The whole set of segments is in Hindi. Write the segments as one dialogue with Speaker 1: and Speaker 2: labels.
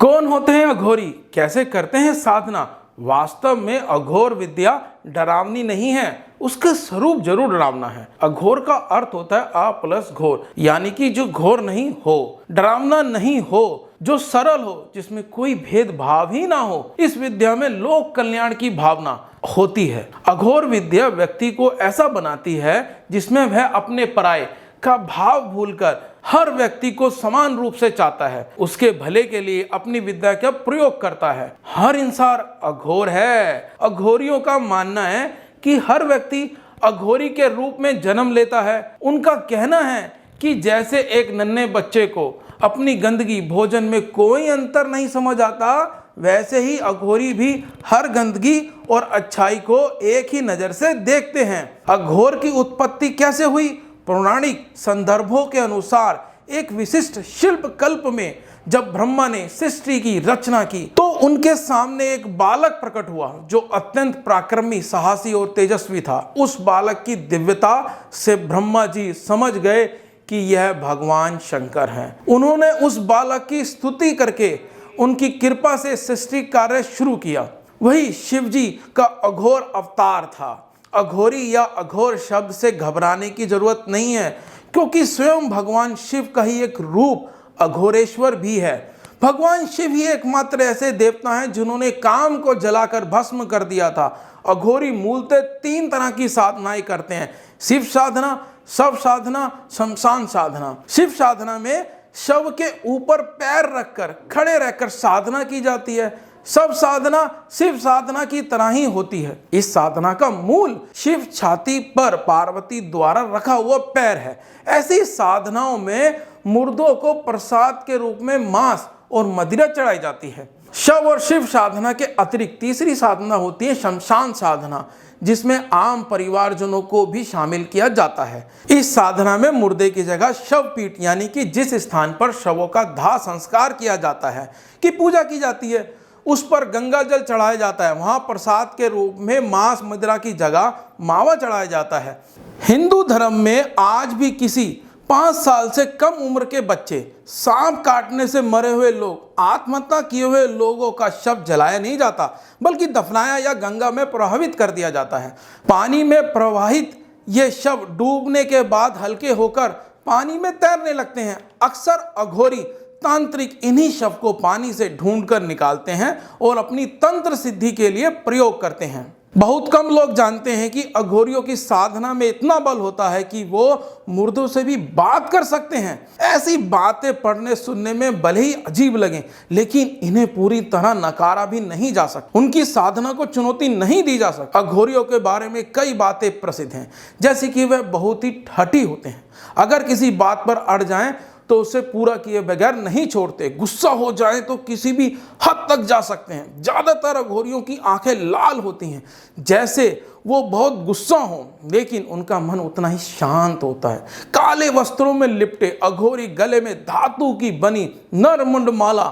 Speaker 1: कौन होते हैं अघोरी, कैसे करते हैं साधना। वास्तव में अघोर विद्या डरावनी नहीं है, उसका स्वरूप जरूर डरावना है। अघोर का अर्थ होता है अ प्लस घोर, यानी कि जो घोर नहीं हो, डरावना नहीं हो, जो सरल हो, जिसमें कोई भेदभाव ही ना हो। इस विद्या में लोक कल्याण की भावना होती है। अघोर विद्या व्यक्ति को ऐसा बनाती है जिसमें वह अपने पराये का भाव भूलकर हर व्यक्ति को समान रूप से चाहता है, उसके भले के लिए अपनी विद्या का प्रयोग करता है। हर इंसान अघोर है। अघोरियों का मानना है कि हर व्यक्ति अघोरी के रूप में जन्म लेता है। उनका कहना है कि जैसे एक नन्हे बच्चे को अपनी गंदगी भोजन में कोई अंतर नहीं समझ आता, वैसे ही अघोरी भी हर गंदगी और अच्छाई को एक ही नजर से देखते हैं। अघोर की उत्पत्ति कैसे हुई? पौराणिक संदर्भों के अनुसार एक विशिष्ट शिल्प कल्प में जब ब्रह्मा ने सृष्टि की रचना की तो उनके सामने एक बालक प्रकट हुआ जो अत्यंत पराक्रमी, साहसी और तेजस्वी था। उस बालक की दिव्यता से ब्रह्मा जी समझ गए कि यह भगवान शंकर हैं। उन्होंने उस बालक की स्तुति करके उनकी कृपा से सृष्टि कार्य शुरू किया। वही शिव जी का अघोर अवतार था। अघोरी या अघोर शब्द से घबराने की जरूरत नहीं है, क्योंकि स्वयं भगवान शिव का ही एक रूप अघोरेश्वर भी है। भगवान शिव ही एकमात्र ऐसे देवता हैं जिन्होंने काम को जलाकर भस्म कर दिया था। अघोरी मूलतः 3 तरह की साधनाएं करते हैं: शिव साधना, शव साधना, शमशान साधना। शिव साधना में शव के ऊपर पैर रखकर खड़े रहकर साधना की जाती है। सब साधना शिव साधना की तरह ही होती है। इस साधना का मूल शिव छाती पर पार्वती द्वारा रखा हुआ पैर है। ऐसी साधनाओं में मुर्दों को प्रसाद के रूप में मांस और मदिरा चढ़ाई जाती है। शव और शिव साधना के अतिरिक्त तीसरी साधना होती है शमशान साधना, जिसमें आम परिवारजनों को भी शामिल किया जाता है। इस साधना में मुर्दे की जगह शव पीठ, यानी कि जिस स्थान पर शवों का दाह संस्कार किया जाता है, की पूजा की जाती है, उस पर गंगा जल चढ़ाया जाता है। वहां प्रसाद के रूप में मांस मदिरा की जगह मावा चढ़ाया जाता है। हिंदू धर्म में आज भी किसी 5 साल से कम उम्र के बच्चे, सांप काटने से मरे हुए लोग, आत्महत्या किए हुए लोगों का शव जलाया नहीं जाता, बल्कि दफनाया या गंगा में प्रवाहित कर दिया जाता है। पानी में प्रवाहित ये शव डूबने के बाद हल्के होकर पानी में तैरने लगते हैं। अक्सर अघोरी तांत्रिक इन्हीं शव को पानी से ढूंढकर निकालते हैं और अपनी तंत्र सिद्धि के लिए प्रयोग करते हैं। बहुत कम लोग जानते हैं कि अघोरियों की साधना में इतना बल होता है कि वो मुर्दों से भी बात कर सकते हैं। ऐसी बातें पढ़ने सुनने में भले ही अजीब लगें, लेकिन इन्हें पूरी तरह नकारा भी नहीं जा सकता। उनकी साधना को चुनौती नहीं दी जा सकती। अघोरियों के बारे में कई बातें प्रसिद्ध हैं, जैसे कि वह बहुत ही हठी होते हैं। अगर किसी बात पर अड़ जाएं तो उसे पूरा किए बगैर नहीं छोड़ते। गुस्सा हो जाए तो किसी भी हद तक जा सकते हैं। ज्यादातर अघोरियों की आंखें लाल होती हैं, जैसे वो बहुत गुस्सा हो, लेकिन उनका मन उतना ही शांत होता है। काले वस्त्रों में लिपटे अघोरी गले में धातु की बनी नरमुंड माला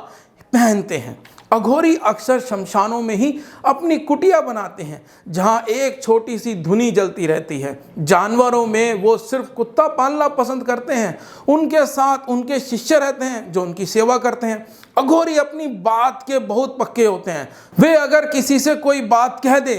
Speaker 1: पहनते हैं। अघोरी अक्सर शमशानों में ही अपनी कुटिया बनाते हैं, जहां एक छोटी सी धुनी जलती रहती है। जानवरों में वो सिर्फ कुत्ता पालना पसंद करते हैं। उनके साथ उनके शिष्य रहते हैं जो उनकी सेवा करते हैं। अघोरी अपनी बात के बहुत पक्के होते हैं। वे अगर किसी से कोई बात कह दे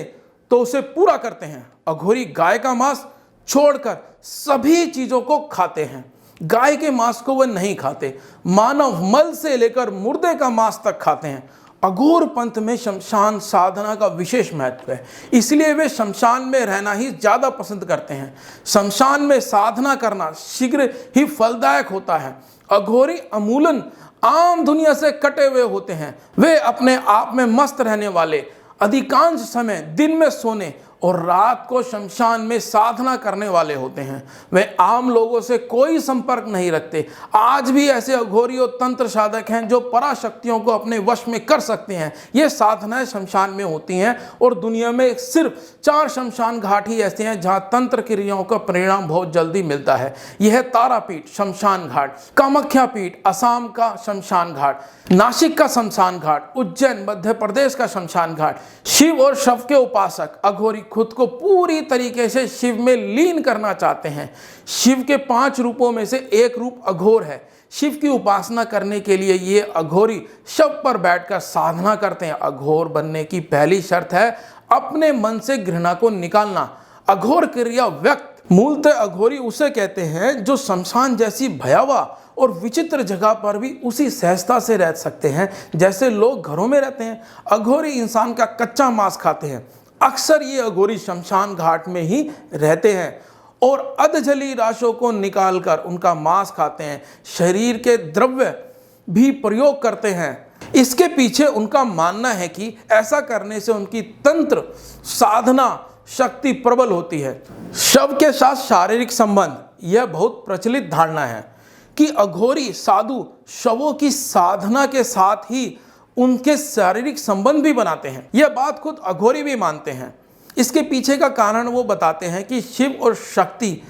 Speaker 1: तो उसे पूरा करते हैं। अघोरी गाय का मांस छोड़कर सभी चीजों को खाते हैं। गाय के मांस को वह नहीं खाते, मानव मल से लेकर मुर्दे का मांस तक खाते हैं। अघोर पंथ में शमशान साधना का विशेष महत्व है, इसलिए वे शमशान में रहना ही ज्यादा पसंद करते हैं। शमशान में साधना करना शीघ्र ही फलदायक होता है। अघोरी अमूलन आम दुनिया से कटे हुए होते हैं। वे अपने आप में मस्त रहने वाले, अधिकांश समय दिन में सोने और रात को शमशान में साधना करने वाले होते हैं। वे आम लोगों से कोई संपर्क नहीं रखते। आज भी ऐसे अघोरी और तंत्र साधक हैं जो पराशक्तियों को अपने वश में कर सकते हैं। ये साधनाएं शमशान में होती हैं और दुनिया में सिर्फ 4 शमशान घाट ही ऐसे हैं जहां तंत्र क्रियाओं का परिणाम बहुत जल्दी मिलता है। यह तारापीठ शमशान घाट, कामाख्या पीठ असम का शमशान घाट, नासिक का शमशान घाट, उज्जैन मध्य प्रदेश का शमशान घाट। शिव और शव के उपासक अघोरी खुद को पूरी तरीके से शिव में लीन करना चाहते हैं। शिव के 5 रूपों में से एक रूप अघोर है। शिव की उपासना करने के लिए ये अघोरी शव पर बैठकर साधना करते हैं। अघोर बनने की पहली शर्त है अपने मन से घृणा को निकालना। अघोर क्रिया व्यक्त मूलतः अघोरी उसे कहते हैं जो शमशान जैसी भयावह और विचित्र जगह पर भी उसी सहजता से रह सकते हैं जैसे लोग घरों में रहते हैं। अघोरी इंसान का कच्चा मांस खाते हैं। अक्सर ये अघोरी शमशान घाट में ही रहते हैं और अधजली राशों को निकालकर उनका मांस खाते हैं। शरीर के द्रव्य भी प्रयोग करते हैं। इसके पीछे उनका मानना है कि ऐसा करने से उनकी तंत्र साधना शक्ति प्रबल होती है। शव के साथ शारीरिक संबंध, यह बहुत प्रचलित धारणा है कि अघोरी साधु शवों की साधना के साथ ही उनके शारीरिक संबंध भी बनाते हैं। यह बात खुद अघोरी भी मानते हैं। इसके पीछे का कारण वो बताते हैं कि शिव और शक्ति,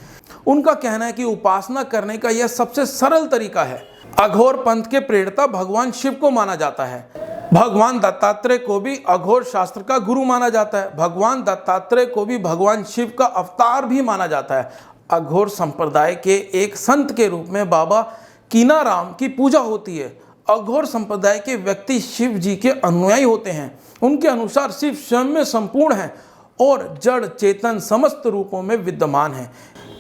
Speaker 1: उनका कहना है कि उपासना करने का यह सबसे सरल तरीका है। अघोर पंथ के प्रेरता भगवान शिव को माना जाता है। भगवान दत्तात्रेय को भी अघोर शास्त्र का गुरु माना जाता है। भगवान दत्तात्रेय को भी भगवान शिव का अवतार भी माना जाता है। अघोर संप्रदाय के एक संत के रूप में बाबा कीनाराम की पूजा होती है। अघोर संप्रदाय के व्यक्ति शिव जी के अनुयायी होते हैं। उनके अनुसार शिव स्वयं में संपूर्ण है और जड़ चेतन समस्त रूपों में विद्यमान है।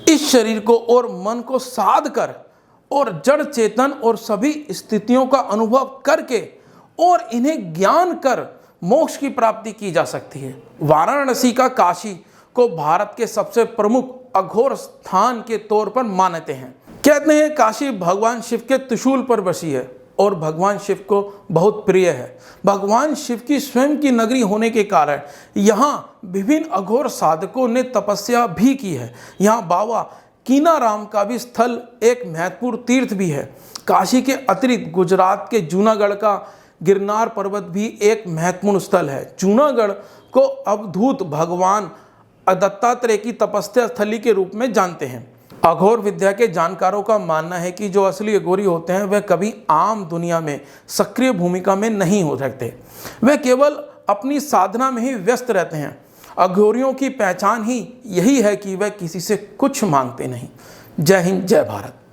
Speaker 1: इस शरीर को और मन को साध कर और जड़ चेतन और सभी स्थितियों का अनुभव करके और इन्हें ज्ञान कर मोक्ष की प्राप्ति की जा सकती है। वाराणसी का काशी को भारत के सबसे प्रमुख अघोर स्थान के तौर पर मानते हैं। कहते हैं काशी भगवान शिव के त्रिशूल पर बसी है और भगवान शिव को बहुत प्रिय है। भगवान शिव की स्वयं की नगरी होने के कारण यहाँ विभिन्न अघोर साधकों ने तपस्या भी की है। यहाँ बाबा कीनाराम का भी स्थल एक महत्वपूर्ण तीर्थ भी है। काशी के अतिरिक्त गुजरात के जूनागढ़ का गिरनार पर्वत भी एक महत्वपूर्ण स्थल है। जूनागढ़ को अवधूत भगवान दत्तात्रेय की तपस्या स्थली के रूप में जानते हैं। अघोर विद्या के जानकारों का मानना है कि जो असली अघोरी होते हैं वह कभी आम दुनिया में सक्रिय भूमिका में नहीं हो सकते। वे केवल अपनी साधना में ही व्यस्त रहते हैं। अघोरियों की पहचान ही यही है कि वह किसी से कुछ मांगते नहीं। जय हिंद, जय भारत।